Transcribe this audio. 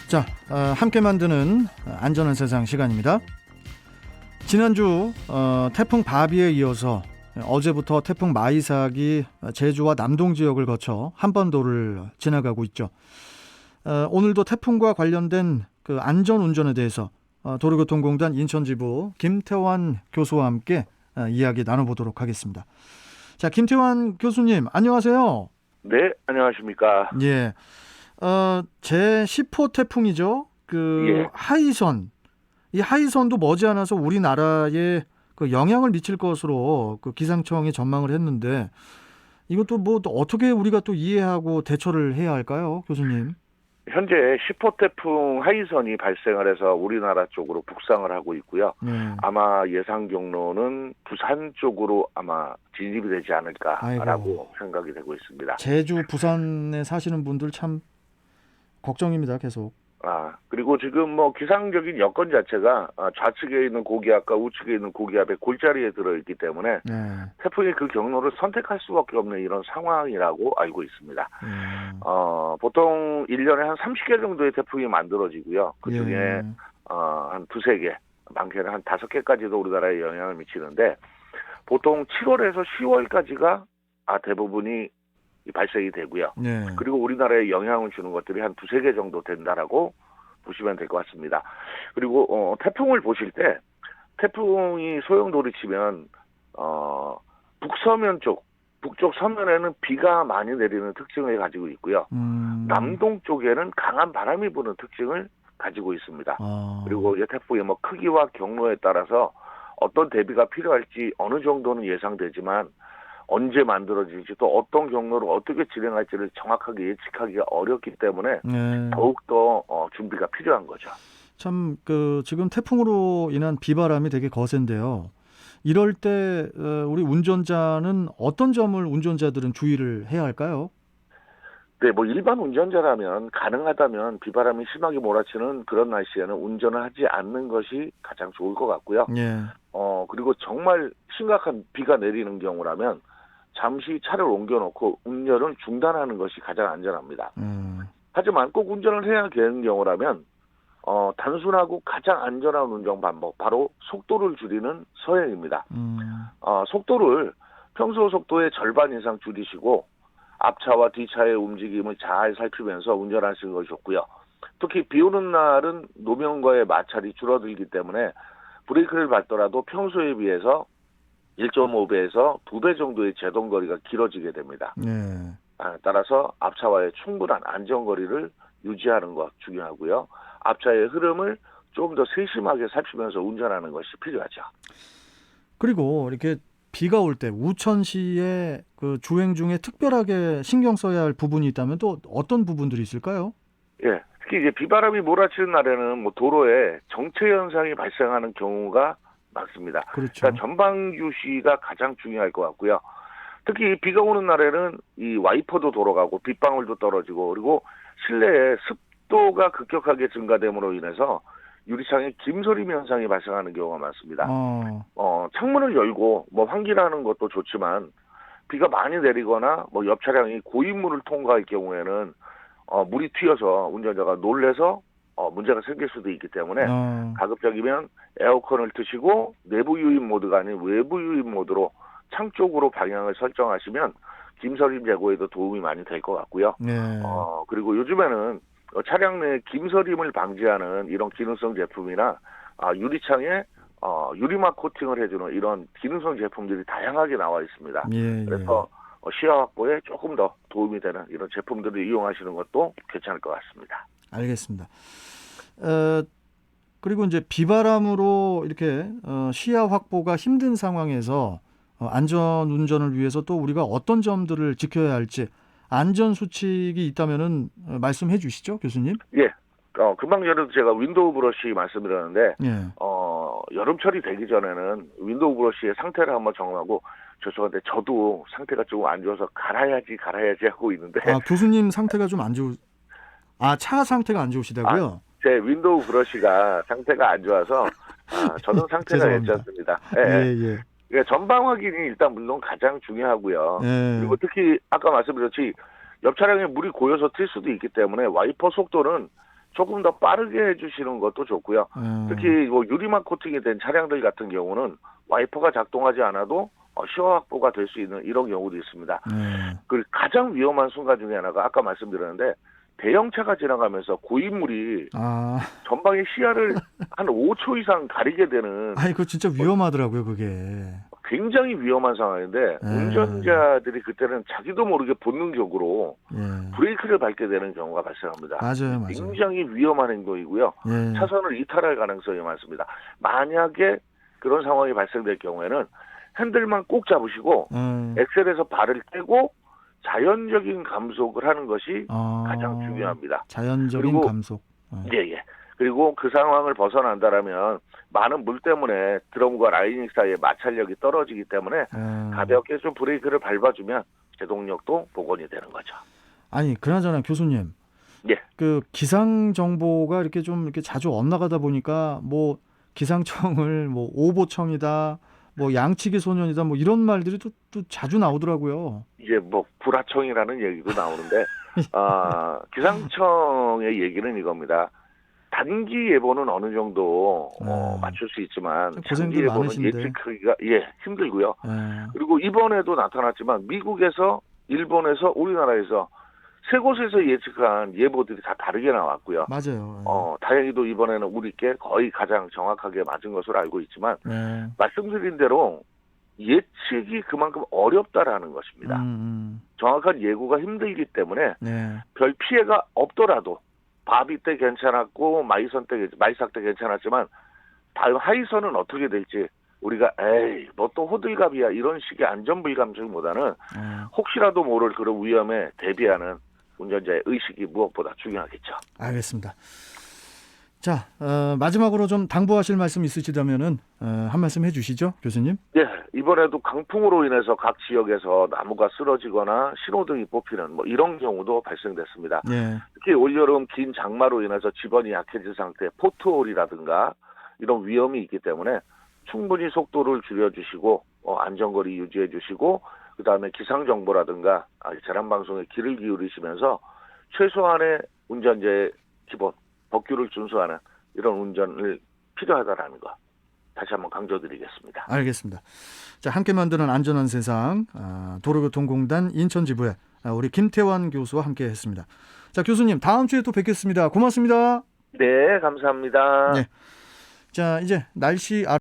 자, 함께 만드는 안전한 세상 시간입니다. 지난주 태풍 바비에 이어서 어제부터 태풍 마이삭이 제주와 남동 지역을 거쳐 한반도를 지나가고 있죠. 오늘도 태풍과 관련된 그 안전운전에 대해서 도로교통공단 인천지부 김태환 교수와 함께 이야기 나눠보도록 하겠습니다. 자, 김태환 교수님, 안녕하세요. 네, 안녕하십니까. 예. 제10호 태풍이죠. 예. 하이선. 이 하이선도 머지않아서 우리나라에 그 영향을 미칠 것으로 그 기상청이 전망을 했는데 이것도 뭐 또 어떻게 우리가 또 이해하고 대처를 해야 할까요, 교수님? 현재 10호 태풍 하이선이 발생을 해서 우리나라 쪽으로 북상을 하고 있고요. 네. 아마 예상 경로는 부산 쪽으로 아마 진입이 되지 않을까라고 생각이 되고 있습니다. 제주, 부산에 사시는 분들 참 걱정입니다, 계속. 그리고 지금 뭐 기상적인 여건 자체가 좌측에 있는 고기압과 우측에 있는 고기압의 골자리에 들어있기 때문에 네. 태풍이 그 경로를 선택할 수밖에 없는 이런 상황이라고 알고 있습니다. 보통 1년에 한 30개 정도의 태풍이 만들어지고요. 그중에 예. 한 두세 개, 많게는 한 5개까지도 우리나라에 영향을 미치는데 보통 7월에서 10월까지가 대부분이 발생이 되고요. 네. 그리고 우리나라에 영향을 주는 것들이 한 두세 개 정도 된다라고 보시면 될 것 같습니다. 그리고 태풍을 보실 때 태풍이 소용돌이치면 북서면 쪽, 북쪽 서면에는 비가 많이 내리는 특징을 가지고 있고요. 남동 쪽에는 강한 바람이 부는 특징을 가지고 있습니다. 그리고 이 태풍의 뭐 크기와 경로에 따라서 어떤 대비가 필요할지 어느 정도는 예상되지만 언제 만들어질지 또 어떤 경로로 어떻게 진행할지를 정확하게 예측하기가 어렵기 때문에 네. 더욱더 준비가 필요한 거죠. 참 지금 태풍으로 인한 비바람이 되게 거센데요. 이럴 때 우리 운전자는 어떤 점을 운전자들은 주의를 해야 할까요? 네, 뭐 일반 운전자라면 가능하다면 비바람이 심하게 몰아치는 그런 날씨에는 운전을 하지 않는 것이 가장 좋을 것 같고요. 예. 그리고 정말 심각한 비가 내리는 경우라면 잠시 차를 옮겨놓고 운전을 중단하는 것이 가장 안전합니다. 하지만 꼭 운전을 해야 되는 경우라면 단순하고 가장 안전한 운전 방법, 바로 속도를 줄이는 서행입니다. 속도를 평소 속도의 절반 이상 줄이시고 앞차와 뒤차의 움직임을 잘 살피면서 운전하시는 것이 좋고요. 특히 비 오는 날은 노면과의 마찰이 줄어들기 때문에 브레이크를 밟더라도 평소에 비해서 1.5배에서 2배 정도의 제동거리가 길어지게 됩니다. 네. 따라서 앞차와의 충분한 안전거리를 유지하는 것 중요하고요. 앞차의 흐름을 좀 더 세심하게 살피면서 운전하는 것이 필요하죠. 그리고 이렇게 비가 올 때 우천시에 그 주행 중에 특별하게 신경 써야 할 부분이 있다면 또 어떤 부분들이 있을까요? 예, 특히 이제 비바람이 몰아치는 날에는 뭐 도로에 정체 현상이 발생하는 경우가 많습니다. 그렇죠. 그러니까 전방주시가 가장 중요할 것 같고요. 특히 비가 오는 날에는 이 와이퍼도 돌아가고 빗방울도 떨어지고 그리고 실내에 습도가 급격하게 증가됨으로 인해서 유리창에 김서림 현상이 발생하는 경우가 많습니다. 창문을 열고 뭐 환기하는 것도 좋지만 비가 많이 내리거나 뭐 옆 차량이 고인물을 통과할 경우에는 물이 튀어서 운전자가 놀래서 문제가 생길 수도 있기 때문에 가급적이면 에어컨을 트시고 내부 유입 모드가 아닌 외부 유입 모드로 창 쪽으로 방향을 설정하시면 김서림 제거에도 도움이 많이 될 것 같고요. 네. 그리고 요즘에는 차량 내 김서림을 방지하는 이런 기능성 제품이나 유리창에 유리막 코팅을 해주는 이런 기능성 제품들이 다양하게 나와 있습니다. 예. 그래서 시야 확보에 조금 더 도움이 되는 이런 제품들을 이용하시는 것도 괜찮을 것 같습니다. 알겠습니다. 그리고 이제 비바람으로 이렇게 시야 확보가 힘든 상황에서 안전 운전을 위해서 또 우리가 어떤 점들을 지켜야 할지 안전 수칙이 있다면은 말씀해 주시죠, 교수님. 예. 금방 전에도 제가 윈도우 브러쉬 말씀드렸는데 예. 여름철이 되기 전에는 윈도우 브러쉬의 상태를 한번 정하고 죄송한데 저도 상태가 조금 안 좋아서 갈아야지 하고 있는데 교수님 상태가 좀 안 좋으 차 상태가 안 좋으시다고요? 제 윈도우 브러쉬가 상태가 안 좋아서 저는 상태가 괜찮습니다. 예. 그러니까 전방 확인이 일단 물론 가장 중요하고요. 예. 그리고 특히 아까 말씀드렸듯이 옆 차량에 물이 고여서 튈 수도 있기 때문에 와이퍼 속도는 조금 더 빠르게 해주시는 것도 좋고요. 특히 뭐 유리막 코팅이 된 차량들 같은 경우는 와이퍼가 작동하지 않아도 시야 확보가 될 수 있는 이런 경우도 있습니다. 그 가장 위험한 순간 중에 하나가 아까 말씀드렸는데 대형차가 지나가면서 고인물이 전방의 시야를 한 5초 이상 가리게 되는 아니, 그거 진짜 위험하더라고요, 그게. 굉장히 위험한 상황인데 운전자들이 그때는 자기도 모르게 본능적으로 브레이크를 밟게 되는 경우가 발생합니다. 맞아요. 굉장히 위험한 행동이고요. 차선을 이탈할 가능성이 많습니다. 만약에 그런 상황이 발생될 경우에는 핸들만 꼭 잡으시고 엑셀에서 발을 떼고 자연적인 감속을 하는 것이 가장 중요합니다. 자연적인 그리고, 감속. 예. 그리고 그 상황을 벗어난다라면 많은 물 때문에 드럼과 라이닝 사이에 마찰력이 떨어지기 때문에 가볍게 좀 브레이크를 밟아주면 제동력도 복원이 되는 거죠. 아니, 그나저나 교수님. 예. 그 기상 정보가 이렇게 좀 이렇게 자주 엇나가다 보니까 뭐 기상청을 뭐 오보청이다, 뭐 양치기 소년이다, 뭐 이런 말들이 또 자주 나오더라고요. 이제 뭐 불화청이라는 얘기도 나오는데 기상청의 얘기는 이겁니다. 단기 예보는 어느 정도 맞출 수 있지만 장기 예보는 많으신데. 예측하기가 힘들고요. 그리고 이번에도 나타났지만 미국에서, 일본에서, 우리나라에서 세 곳에서 예측한 예보들이 다 다르게 나왔고요. 맞아요. 다행히도 이번에는 우리께 거의 가장 정확하게 맞은 것으로 알고 있지만 말씀드린 대로 예측이 그만큼 어렵다라는 것입니다. 정확한 예고가 힘들기 때문에 별 피해가 없더라도 바비 때 괜찮았고 마이삭 때 괜찮았지만 다음 하이선은 어떻게 될지 우리가 뭐 또 호들갑이야 이런 식의 안전불감증보다는 혹시라도 모를 그런 위험에 대비하는 운전자의 의식이 무엇보다 중요하겠죠. 알겠습니다. 자, 마지막으로 좀 당부하실 말씀 있으시다면은 한 말씀 해주시죠, 교수님. 네, 이번에도 강풍으로 인해서 각 지역에서 나무가 쓰러지거나 신호등이 뽑히는 뭐 이런 경우도 발생됐습니다. 특히 올여름 긴 장마로 인해서 지번이 약해진 상태, 포트홀이라든가 이런 위험이 있기 때문에 충분히 속도를 줄여주시고 안전거리 유지해주시고 그다음에 기상정보라든가 재난방송에 귀를 기울이시면서 최소한의 운전자의 기본 법규를 준수하는 이런 운전을 필요하다라는 거 다시 한번 강조드리겠습니다. 알겠습니다. 자, 함께 만드는 안전한 세상 도로교통공단 인천지부의 우리 김태환 교수와 함께했습니다. 자, 교수님 다음 주에 또 뵙겠습니다. 고맙습니다. 네, 감사합니다. 자, 이제 날씨